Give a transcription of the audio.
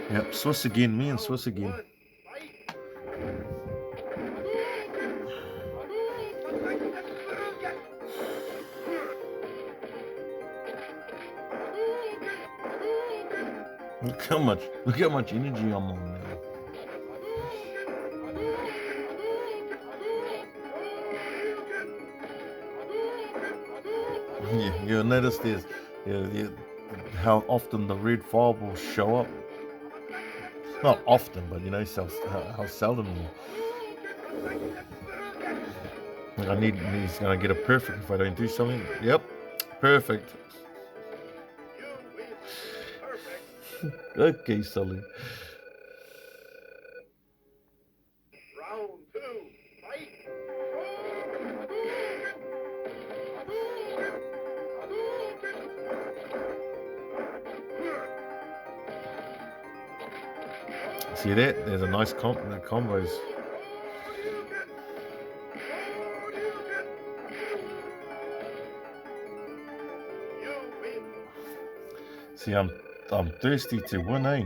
Yep, Swiss again, me and Swiss again. Look how much energy I'm on now. Yeah, you'll notice how often the red fireballs show up. Not often, but you know how seldomly. Like he's gonna get a perfect if I don't do something. Yep, perfect. Okay, Sully. Round 2, fight! See that? There's a nice combos. See, I'm thirsty to win, eh?